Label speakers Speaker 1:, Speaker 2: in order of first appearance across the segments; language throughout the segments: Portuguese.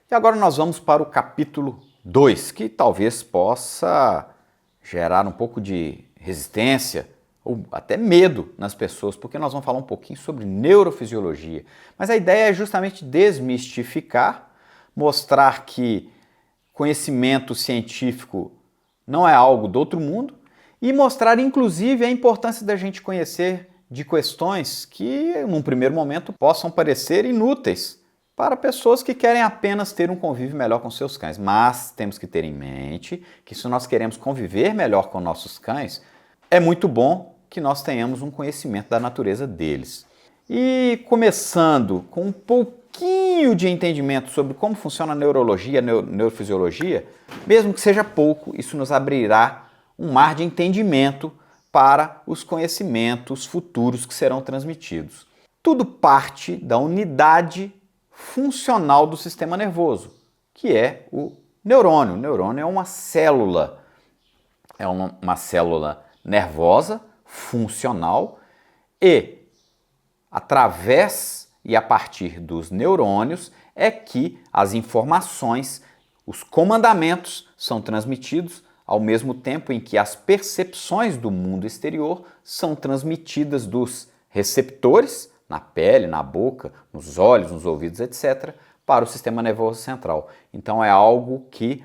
Speaker 1: E agora nós vamos para o capítulo 2, que talvez possa gerar um pouco de resistência ou até medo nas pessoas, porque nós vamos falar um pouquinho sobre neurofisiologia. Mas a ideia é justamente desmistificar, mostrar que conhecimento científico não é algo do outro mundo e mostrar, inclusive, a importância da gente conhecer de questões que, num primeiro momento, possam parecer inúteis para pessoas que querem apenas ter um convívio melhor com seus cães. Mas temos que ter em mente que, se nós queremos conviver melhor com nossos cães, é muito bom que nós tenhamos um conhecimento da natureza deles. E começando com um pouquinho de entendimento sobre como funciona a neurologia, a neurofisiologia, mesmo que seja pouco, isso nos abrirá um mar de entendimento para os conhecimentos futuros que serão transmitidos. Tudo parte da unidade funcional do sistema nervoso, que é o neurônio. O neurônio é uma célula nervosa, funcional, e através e a partir dos neurônios é que as informações, os comandamentos são transmitidos ao mesmo tempo em que as percepções do mundo exterior são transmitidas dos receptores, na pele, na boca, nos olhos, nos ouvidos, etc., para o sistema nervoso central. Então é algo que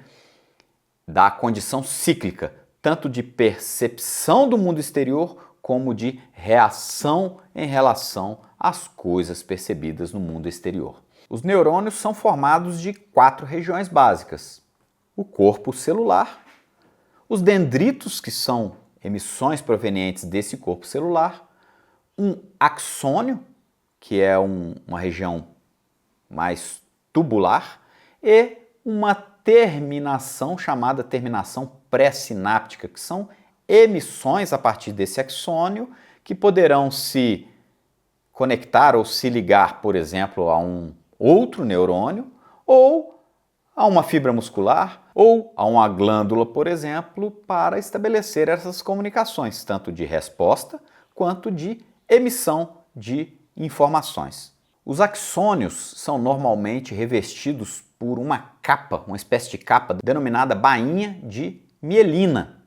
Speaker 1: dá a condição cíclica, tanto de percepção do mundo exterior, como de reação em relação às coisas percebidas no mundo exterior. Os neurônios são formados de 4 regiões básicas: o corpo celular, os dendritos, que são emissões provenientes desse corpo celular, um axônio, que é uma região mais tubular, e uma terminação chamada terminação pré-sináptica, que são emissões a partir desse axônio que poderão se conectar ou se ligar, por exemplo, a um outro neurônio ou a uma fibra muscular ou a uma glândula, por exemplo, para estabelecer essas comunicações, tanto de resposta quanto de emissão de informações. Os axônios são normalmente revestidos por uma capa, uma espécie de capa denominada bainha de mielina.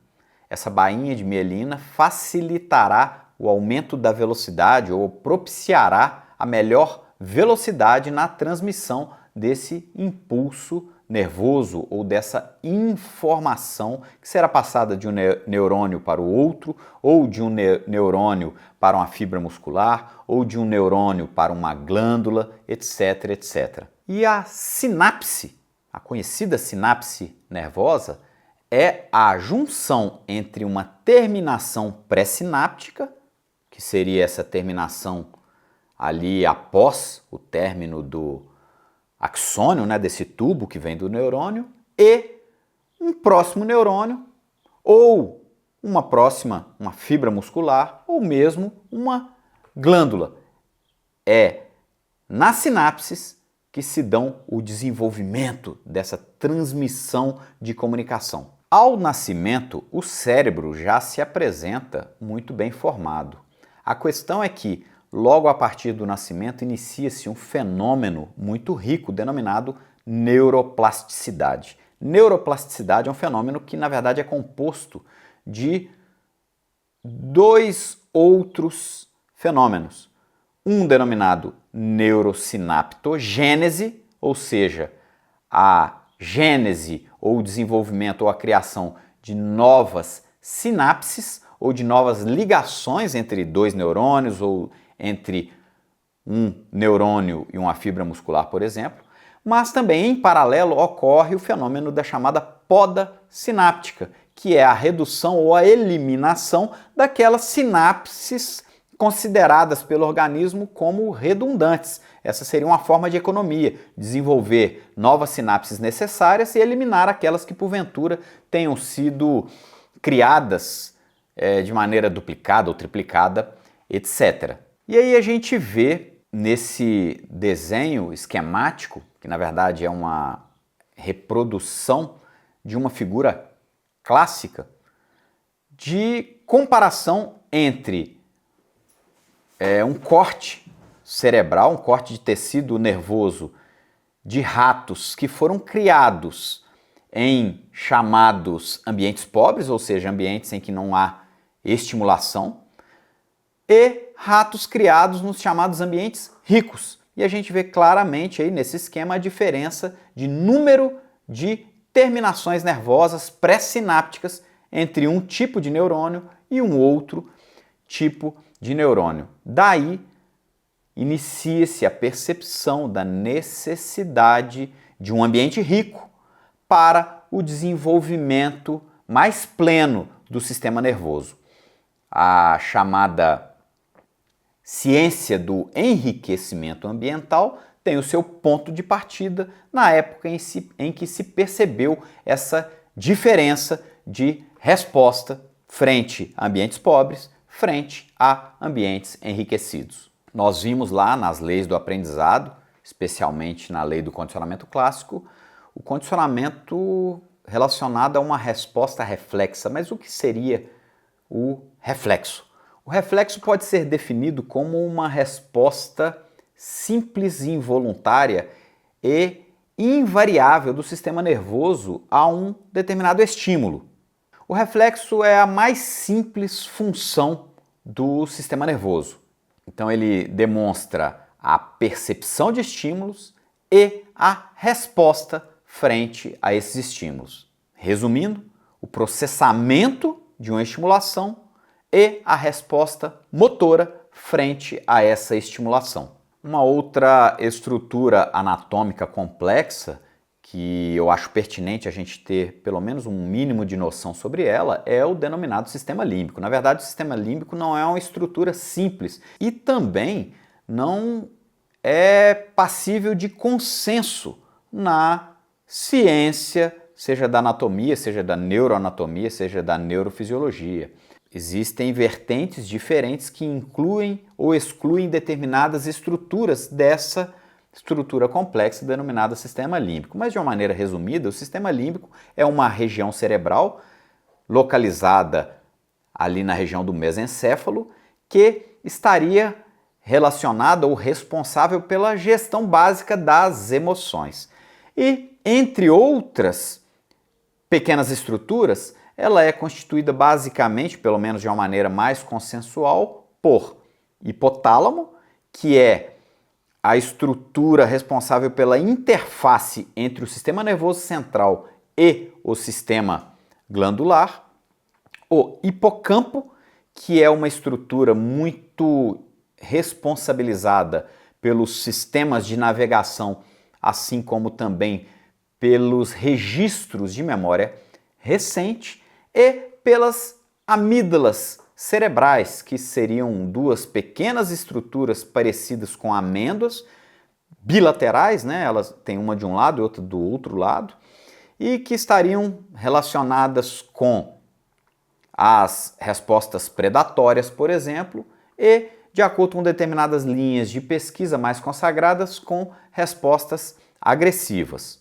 Speaker 1: Essa bainha de mielina facilitará o aumento da velocidade ou propiciará a melhor velocidade na transmissão desse impulso nervoso ou dessa informação que será passada de um neurônio para o outro, ou de um neurônio para uma fibra muscular, ou de um neurônio para uma glândula, etc, etc. E a sinapse, a conhecida sinapse nervosa, é a junção entre uma terminação pré-sináptica, que seria essa terminação ali após o término do axônio, desse tubo que vem do neurônio, e um próximo neurônio, ou uma fibra muscular, ou mesmo uma glândula. É nas sinapses que se dão o desenvolvimento dessa transmissão de comunicação. Ao nascimento, o cérebro já se apresenta muito bem formado. A questão é que, logo a partir do nascimento, inicia-se um fenômeno muito rico denominado neuroplasticidade. Neuroplasticidade é um fenômeno que, na verdade, é composto de 2 outros fenômenos. Um denominado neurosinaptogênese, ou seja, a gênese ou o desenvolvimento ou a criação de novas sinapses ou de novas ligações entre 2 neurônios ou entre um neurônio e uma fibra muscular, por exemplo, mas também em paralelo ocorre o fenômeno da chamada poda sináptica, que é a redução ou a eliminação daquelas sinapses consideradas pelo organismo como redundantes. Essa seria uma forma de economia, desenvolver novas sinapses necessárias e eliminar aquelas que porventura tenham sido criadas de maneira duplicada ou triplicada, etc. E aí a gente vê nesse desenho esquemático, que na verdade é uma reprodução de uma figura clássica, de comparação entre um corte cerebral, um corte de tecido nervoso de ratos que foram criados em chamados ambientes pobres, ou seja, ambientes em que não há estimulação, e ratos criados nos chamados ambientes ricos. E a gente vê claramente aí nesse esquema a diferença de número de terminações nervosas pré-sinápticas entre um tipo de neurônio e um outro tipo de neurônio. Daí inicia-se a percepção da necessidade de um ambiente rico para o desenvolvimento mais pleno do sistema nervoso. A chamada ciência do enriquecimento ambiental tem o seu ponto de partida na época em que se percebeu essa diferença de resposta frente a ambientes pobres, frente a ambientes enriquecidos. Nós vimos lá nas leis do aprendizado, especialmente na lei do condicionamento clássico, o condicionamento relacionado a uma resposta reflexa. Mas o que seria o reflexo? O reflexo pode ser definido como uma resposta simples e involuntária e invariável do sistema nervoso a um determinado estímulo. O reflexo é a mais simples função do sistema nervoso. Então ele demonstra a percepção de estímulos e a resposta frente a esses estímulos. Resumindo, o processamento de uma estimulação e a resposta motora frente a essa estimulação. Uma outra estrutura anatômica complexa que eu acho pertinente a gente ter pelo menos um mínimo de noção sobre ela é o denominado sistema límbico. Na verdade, o sistema límbico não é uma estrutura simples e também não é passível de consenso na ciência, seja da anatomia, seja da neuroanatomia, seja da neurofisiologia. Existem vertentes diferentes que incluem ou excluem determinadas estruturas dessa estrutura complexa denominada sistema límbico. Mas de uma maneira resumida, o sistema límbico é uma região cerebral localizada ali na região do mesencéfalo que estaria relacionada ou responsável pela gestão básica das emoções. E, entre outras pequenas estruturas, ela é constituída basicamente, pelo menos de uma maneira mais consensual, por hipotálamo, que é a estrutura responsável pela interface entre o sistema nervoso central e o sistema glandular, o hipocampo, que é uma estrutura muito responsabilizada pelos sistemas de navegação, assim como também pelos registros de memória recente, e pelas amígdalas cerebrais, que seriam duas pequenas estruturas parecidas com amêndoas, bilaterais, né? Elas têm uma de um lado e outra do outro lado, e que estariam relacionadas com as respostas predatórias, por exemplo, e, de acordo com determinadas linhas de pesquisa mais consagradas, com respostas agressivas.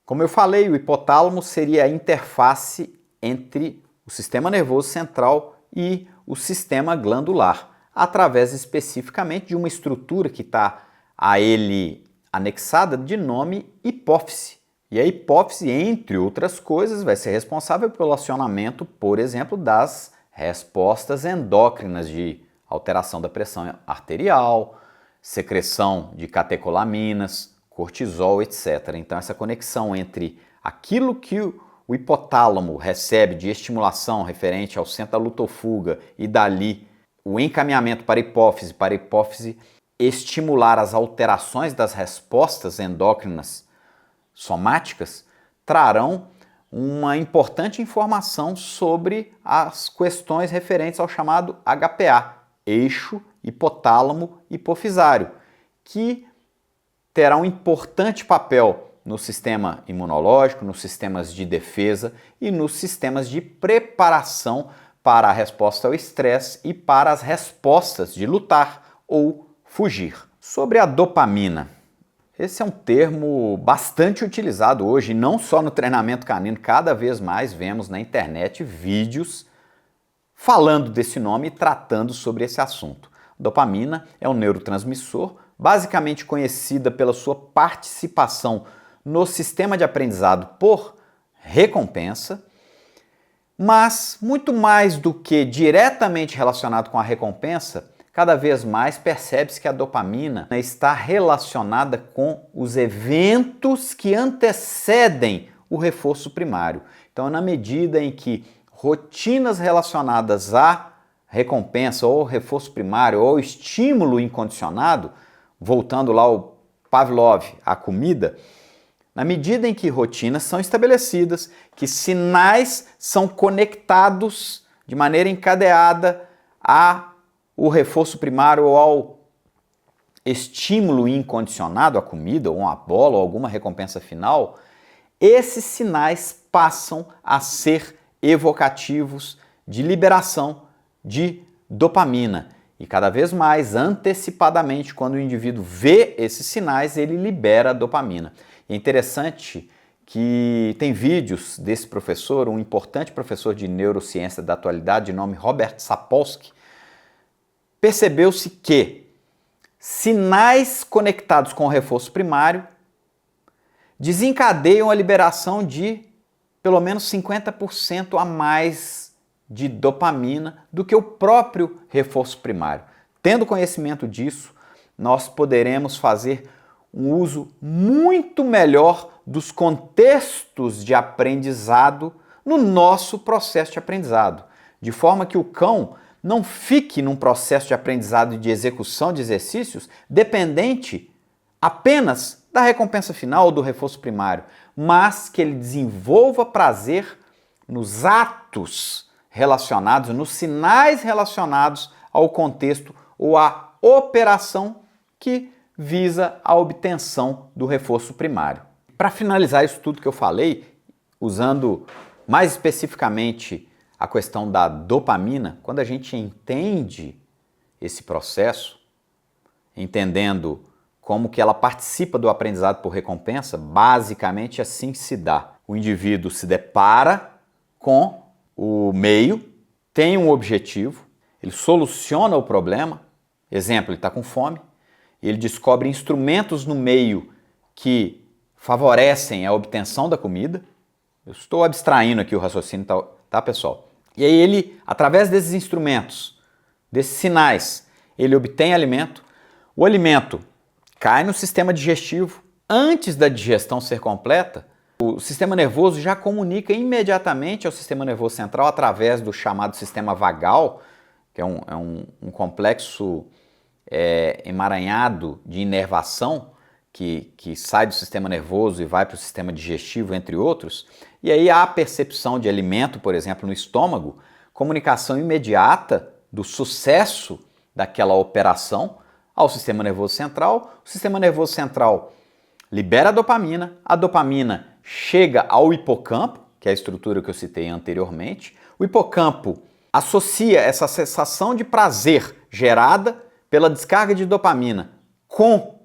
Speaker 1: Como eu falei, o hipotálamo seria a interface entre o sistema nervoso central e o sistema glandular, através especificamente de uma estrutura que está a ele anexada de nome hipófise. E a hipófise, entre outras coisas, vai ser responsável pelo acionamento, por exemplo, das respostas endócrinas de alteração da pressão arterial, secreção de catecolaminas, cortisol, etc. Então essa conexão entre aquilo que o hipotálamo recebe de estimulação referente ao centro da luta-fuga e dali o encaminhamento para a hipófise estimular as alterações das respostas endócrinas somáticas, trarão uma importante informação sobre as questões referentes ao chamado HPA, eixo hipotálamo hipofisário, que terá um importante papel no sistema imunológico, nos sistemas de defesa e nos sistemas de preparação para a resposta ao estresse e para as respostas de lutar ou fugir. Sobre a dopamina, esse é um termo bastante utilizado hoje, não só no treinamento canino, cada vez mais vemos na internet vídeos falando desse nome e tratando sobre esse assunto. Dopamina é um neurotransmissor basicamente conhecida pela sua participação no sistema de aprendizado por recompensa, mas muito mais do que diretamente relacionado com a recompensa, cada vez mais percebe-se que a dopamina está relacionada com os eventos que antecedem o reforço primário. Então, na medida em que rotinas relacionadas à recompensa ou reforço primário ou estímulo incondicionado, voltando lá ao Pavlov, a comida, na medida em que rotinas são estabelecidas, que sinais são conectados de maneira encadeada ao reforço primário ou ao estímulo incondicionado, a comida ou uma bola ou alguma recompensa final, esses sinais passam a ser evocativos de liberação de dopamina. E cada vez mais antecipadamente, quando o indivíduo vê esses sinais, ele libera a dopamina. E é interessante que tem vídeos desse professor, um importante professor de neurociência da atualidade, de nome Robert Sapolsky. Percebeu-se que sinais conectados com o reforço primário desencadeiam a liberação de pelo menos 50% a mais de dopamina do que o próprio reforço primário. Tendo conhecimento disso, nós poderemos fazer um uso muito melhor dos contextos de aprendizado no nosso processo de aprendizado, de forma que o cão não fique num processo de aprendizado e de execução de exercícios dependente apenas da recompensa final ou do reforço primário, mas que ele desenvolva prazer nos atos relacionados, nos sinais relacionados ao contexto ou à operação que visa a obtenção do reforço primário. Para finalizar isso tudo que eu falei, usando mais especificamente a questão da dopamina, quando a gente entende esse processo, entendendo como que ela participa do aprendizado por recompensa, basicamente assim se dá. O indivíduo se depara com o meio, tem um objetivo, ele soluciona o problema, exemplo, ele está com fome, ele descobre instrumentos no meio que favorecem a obtenção da comida. Eu estou abstraindo aqui o raciocínio, tá, pessoal? E aí ele, através desses instrumentos, desses sinais, ele obtém alimento. O alimento cai no sistema digestivo. Antes da digestão ser completa, o sistema nervoso já comunica imediatamente ao sistema nervoso central através do chamado sistema vagal, que é um complexo emaranhado de inervação que sai do sistema nervoso e vai para o sistema digestivo, entre outros. E aí há a percepção de alimento, por exemplo, no estômago, comunicação imediata do sucesso daquela operação ao sistema nervoso central. O sistema nervoso central libera a dopamina chega ao hipocampo, que é a estrutura que eu citei anteriormente. O hipocampo associa essa sensação de prazer gerada pela descarga de dopamina com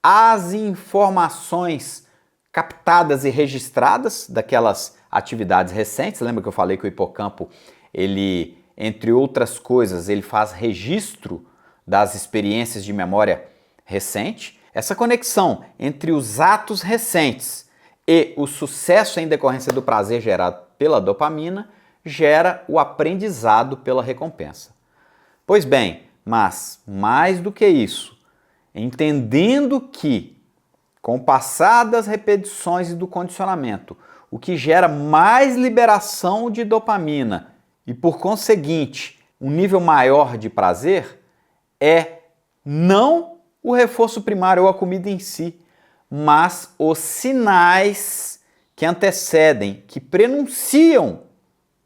Speaker 1: as informações captadas e registradas daquelas atividades recentes. Lembra que eu falei que o hipocampo, ele, entre outras coisas, ele faz registro das experiências de memória recente. Essa conexão entre os atos recentes e o sucesso em decorrência do prazer gerado pela dopamina gera o aprendizado pela recompensa. Pois bem, mas mais do que isso, entendendo que, com o passar das repetições e do condicionamento, o que gera mais liberação de dopamina e, por conseguinte, um nível maior de prazer é não o reforço primário ou a comida em si, mas os sinais que antecedem, que prenunciam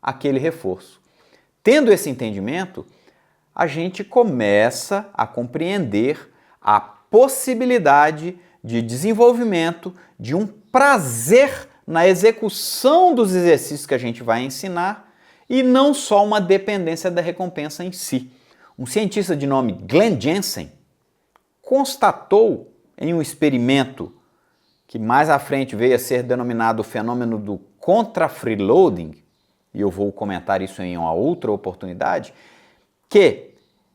Speaker 1: aquele reforço. Tendo esse entendimento, a gente começa a compreender a possibilidade de desenvolvimento de um prazer na execução dos exercícios que a gente vai ensinar e não só uma dependência da recompensa em si. Um cientista de nome Glenn Jensen constatou em um experimento que mais à frente veio a ser denominado o fenômeno do contra-freeloading, e eu vou comentar isso em uma outra oportunidade, que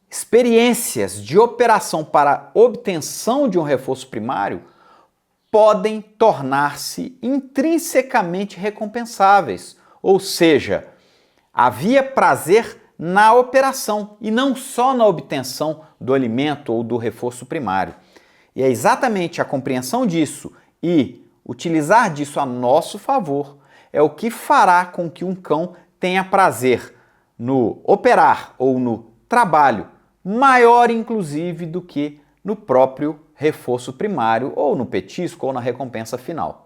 Speaker 1: experiências de operação para obtenção de um reforço primário podem tornar-se intrinsecamente recompensáveis, ou seja, havia prazer na operação e não só na obtenção do alimento ou do reforço primário. E é exatamente a compreensão disso e utilizar disso a nosso favor é o que fará com que um cão tenha prazer no operar ou no trabalho, maior inclusive do que no próprio reforço primário ou no petisco ou na recompensa final.